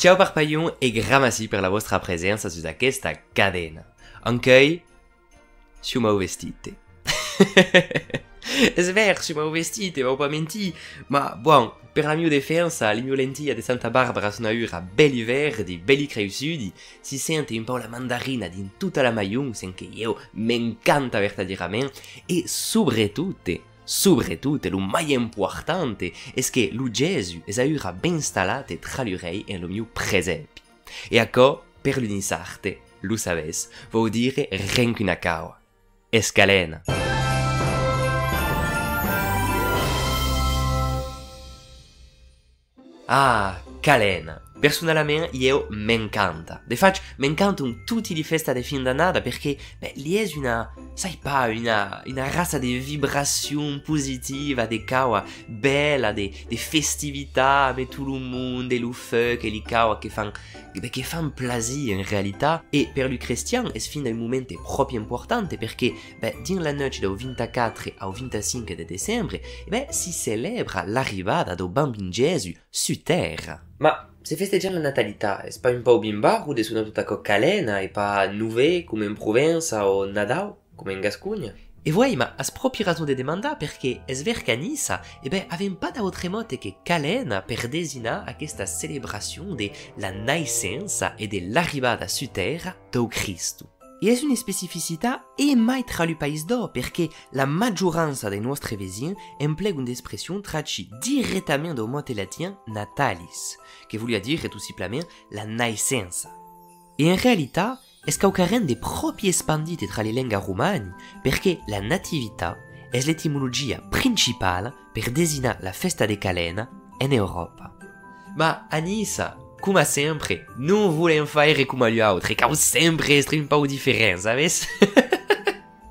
Ciao parpaglion e grazie per la vostra presenza su questa cadena. Anche siamo vestiti. È vero, siamo vestiti, ma pas menti. Ma buon, per la mia difesa, le mie lentiglie di Santa Barbara sono ora belli verdi, belli cresciuti. Si sente un po' la mandarina di tutta la maglione, che io mi encanta verdaderamente. E soprattutto, lo più importante è che lo Gesù è ora ben installato tra gli rei e lo mio presepe. E ecco, per l'unisarte, lo sapete, vuol dire renche una caua. Escalena. Ah, calena. Personalmente io mi encanta. Infatti, mi encantano tutti le feste di fin d'annata perché lì è una razza di vibrazione positiva, di caua bella, di festività, per tutto il mondo, e lo feu, che li caua che fanno piacere in realtà. E per i cristiani è fin un momento proprio importante perché din la notte dal 24 al 25 di dicembre si celebra l'arrivata del bambino Gesù su terra. Ma se festeggiamo la natalità, è pas un po' bimbarro de suona tutta coccalena e pas nouvé come in Provenza o Nadal come in Gascogna? E voi, ma has proprio ragione di domandare perché è vero che a Nissa, avem pas d'altre mote che calena per designar a questa celebrazione della nascenza e dell'arrivata su terra del Cristo. E è una specificità e mai tra i paesi d'or perché la maggioranza dei nostri vicini impiega un'espressione traci direttamente dal mote latino natalis, che vuol dire tout simplement la nascenza. E in realtà è che rende proprio espandite tra le lingue romane perché la natività è l'etimologia principale per designare la festa di Calena in Europa. Ma a Nissa, come sempre, non vogliamo fare come gli altri, che sempre è un po' differente, sapete?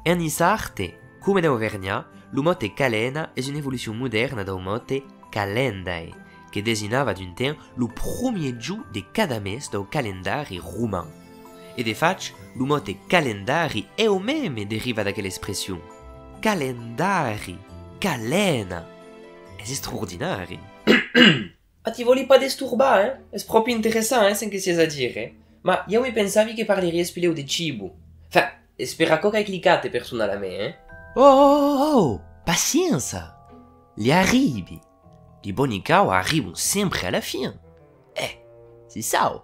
In Nissarte, come in Auvergnat, il mote Calena è un'evoluzione moderna del mote Calendae, che designava d'un tempo il primo giorno di cada mese del calendario romano. E di fatto, il mote calendari è o meme deriva da quell'espressione. Calendari, calena. È straordinario. Ma ti volevi pas disturbare, eh? È proprio interessante, che sia a dire. Ma io mi pensavi che parleresti più di cibo. Enfin, spero che hai cliccato personalmente, eh? Oh, pazienza. Gli arrivi. I buoni cau arrivano sempre alla fine. Si sa.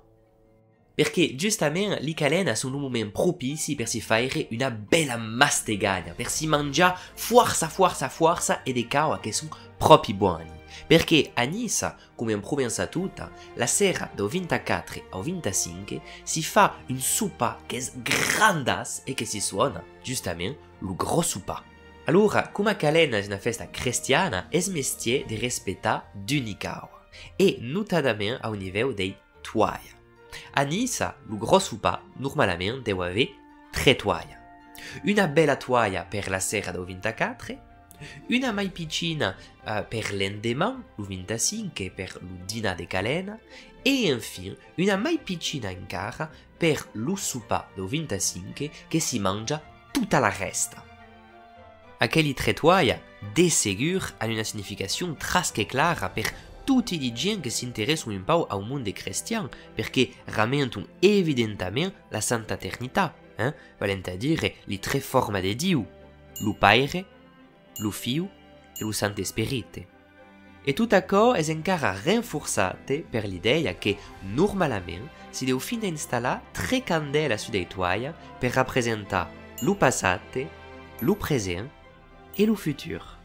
Perché giustamente le calena sono un momento propizi per si fare una bella mastegagna, per si mangiare forza e dei cau che sono proprio buoni. Perché a Nissa, come in Provenza tutta, la sera del 24 al 25 si fa un soupa che è grandas e che si suona, giustamente, lo gros soupa. Allora, come Calena è una festa cristiana, è mestiere di rispettare ogni cau, e notatamente a un livello dei toia. A Nissa, il gros soupa normalmente deve avere 3 toie. Una bella toia per la sera del 24, una mai piccina per l'endemain, il 25, per il dîner di Calena, e infine una mai piccina ancora per lo soupa del 25 che si mangia tutta la resta. Aquelle 3 toie, de sicuro, hanno una significazione trasche clara per tutti i gens che si interessano un po' al mondo cristiano perché rammentano evidentemente la Santa Trinità, vale a dire le 3 forme di Dio, lo Padre, lo Figlio e lo Santo Spirito. E tutto ciò è ancora rinforzato per l'idea che normalmente si deve fin installare 3 candele su dei toie per rappresentare lo passato, lo presente e lo futuro.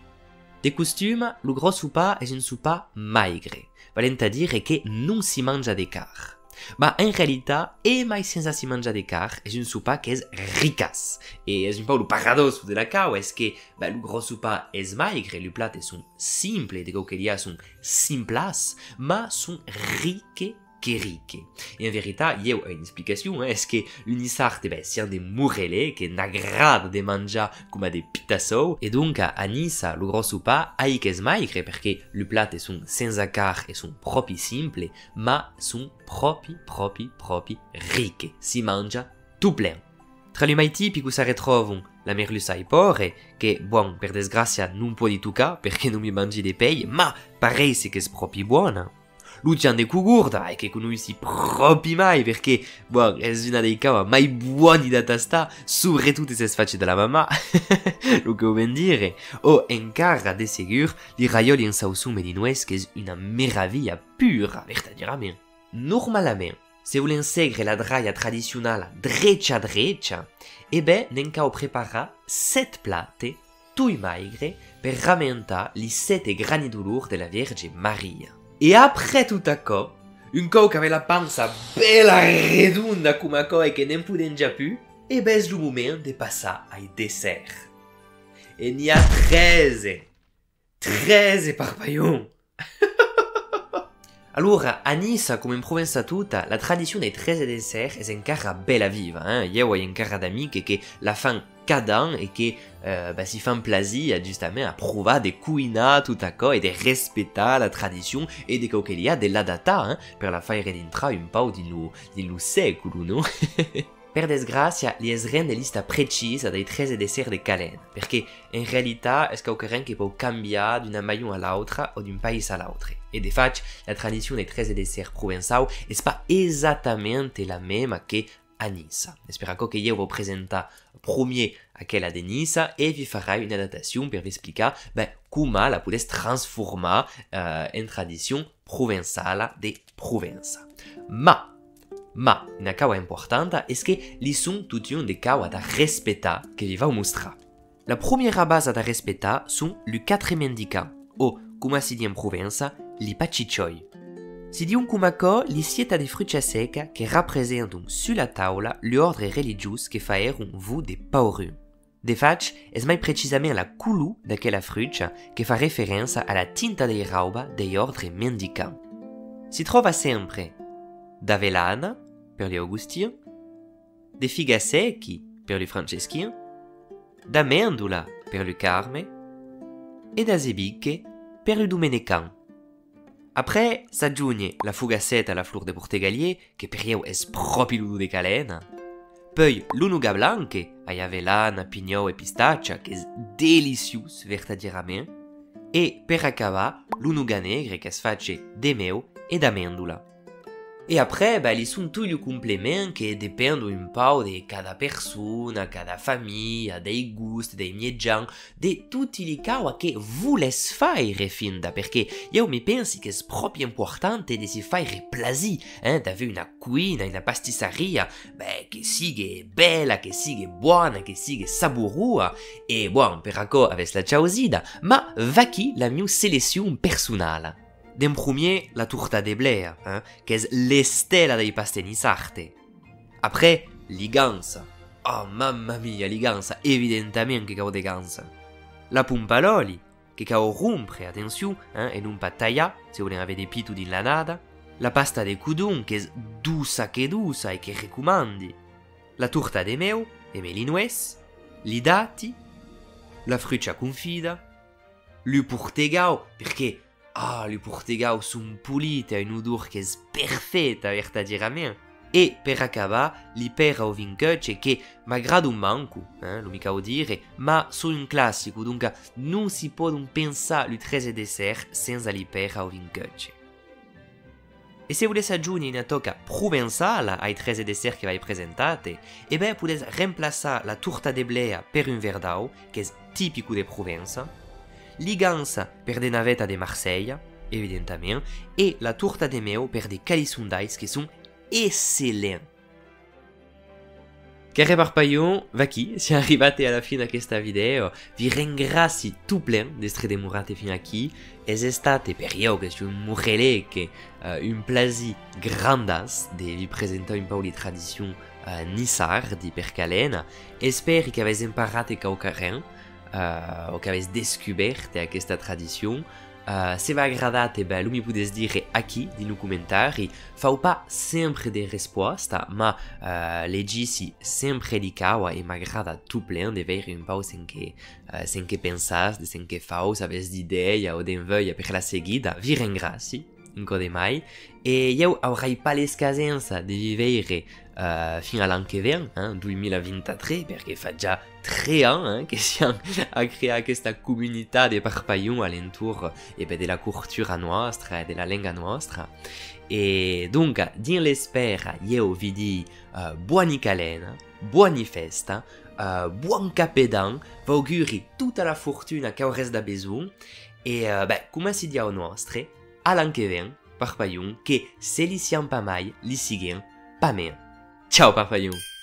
De costume, il gros soupa è un soupa maigre, vale a dire che non si mangia di carne. Ma in realtà, e mai senza si mangia di carne, è un soupa che è ricas. E è un po' il paradosso della cau, è che il gros soupa è maigre, le plate sono simple, dico che gli sono simples, ma sono ricche che ricche. E in verità, io ho un'esplicazione, è che l'unisarte, siamo dei murele che n'aggrada di mangiare come dei pitassou, e dunque a Nissa, il gros soupa, è che è maigre, perché le plate sono senza carne e sono proprio simple, ma sono proprio ricche. Si mangia tout plein. Tra gli mai tipici si ritrovano la merluza ai porre, che, buon, per disgrazia non può di tocca, perché non mi mangi dei pei, ma pare che è proprio buona. Lucian de Cugurda, che conosci proprio mai perché, buon, è una dei cava mai buoni da tastare, soprattutto se sfacci della mamma, lo che vuol dire, o encara de segur li raioli in sausum e di nuez, che è una meraviglia pura, verdaderamente. Normalmente, se volem segre la draia tradizionale dreccia, e beh, n'encao prepara 7 plate, tui maigre, per rammentar li 7 granidulur della Verge Maria. E après tout acco, un cau che aveva la panza bella redonda come a coi che non puden già più, e beh, è il momento di passare ai dessert. E n'hi ha 13 parpaillons. Allora, a Nice, come in Provenza tutta, la tradizione dei 13 desserts è encara bella viva. Io ho encara d'amiche che la fan cada an e che si fan plaisir giustamente a provare di cucinare tutto ciò e di rispettare la tradizione e di che li ha della data per la fare entrare un po' di lo secolo, no? Per desgrazia, li es rende lista precisa dei 13 desserts de Calais, perché in realtà è qualcosa che può cambiare d'una maglione all'altra o d'un paese all'altro. E di fatto, la tradizione dei 13 desserts provençaux è pas esattamente la même che a Nice. Spero che io vi presenta premier a quella di Nice e vi farai un'adattazione per vi spiegare come la potete trasformare in tradizione provençale di Provenza. Ma una cosa importante è che li sono tutti un dei cose da rispettare che vi va a mostrare. La prima base da rispettare sono i 4 mendicants, o, come si dice in Provenza, li paciccioi. Si dice come li siete di frutta secca che rappresentano sulla tavola l'ordine religioso che fa un vu di pauru. De fatto, è mai precisamente la couleur di quella frutta che fa riferenza alla tinta di roba degli ordini mendicants. Si trova sempre d'avellana, per gli Augustini, de figa secchi per gli Franceschini, d'amendula per gli Carme e d'azebiche per gli Domenicani. Après, s'aggiunge la fugassetta alla flor de Portegalier, che per io è proprio l'udo di Calena. Poi l'unuga blanche, a avellana, pignò e pistaccia, che è delizioso verdaderamente. E per acabare, l'unuga negre che si fa de meo e d'amendula. E après, li sono tutti i complementi che dipendono un po' di cada persona, cada famiglia, dei gusti, dei mangianti, di tutti i cose che volete fare finda, perché io mi penso che è proprio importante di si fare plaisir, di avere una cucina, una pasticceria, che sia bella, che sia buona, che sia saporosa, e buon, per acco avesse la ciausida, ma va qui la mia selezione personale. D'un premier, la torta de blé, che è l'estella dei pasteni sarte. Après, l'iganza. Oh, mamma mia, l'iganza, evidentemente che cavo de ganza. La pumpaloli, che cavo rompre, attenzione, e non pas tagliare, se volete avere dei pitu di lanada. La pasta de cudun, che è dusa e che raccomandi. La torta de meo, e melinoes. Li dati. La fruccia confida. Le portegao, perché le portegao sono pulite, un odore che è perfetta, verdaderamente. E per acabare, li pera o vincocce che malgrado un manco, lo mica vuol dire, ma sono un classico, dunque non si può pensare al 13 dessert senza li pera o vincocce. E se volete aggiungere una tocca provenzale ai 13 dessert che vi presentate, potete remplacare la torta de blé per un verdau, che è tipico di Provenza, l'iganza per des navettes de Marseille, evidentemente, e la torta de meo per des calissondais che sono eccellenti. Cari parpaillon, va qui, siamo arrivati alla fine di questo video, vi ringrazio tutto plein di essere demorati fino a qui, è stato per io che sono un murelé che un plaisir grandas di vi presentare un po' di tradizioni nissardi per Calena, e spero che avete imparato qualcosa, o che avete descoperto questa tradizione. Se vi agradate, lo mi potete dire qui nei commentari. Fau pas sempre de risposta, ma leggissi sempre di cava e mi agrada tutto plein di avere un po' sen che pensate, sen che fau, se avete idee o den voglia per la seguita. Vi ringrazio. in code mai, e io avrai pas l'escasenza di vivere fino all'anno che viene, 2023, perché fa già 3 ans che siamo a creare questa comunità di parpaillons all'intorno della cultura nostra e della lingua nostra. E dunque, din l'espera, io vi dico buoni calena, buoni festa, buon capedan, vi auguri tutta la fortuna che avreste da bisogno, e come si dice a nostre, all'anno che viene, parpaillons, che se li siamo pas mai, li siguen pas meno. Ciao parpaillons!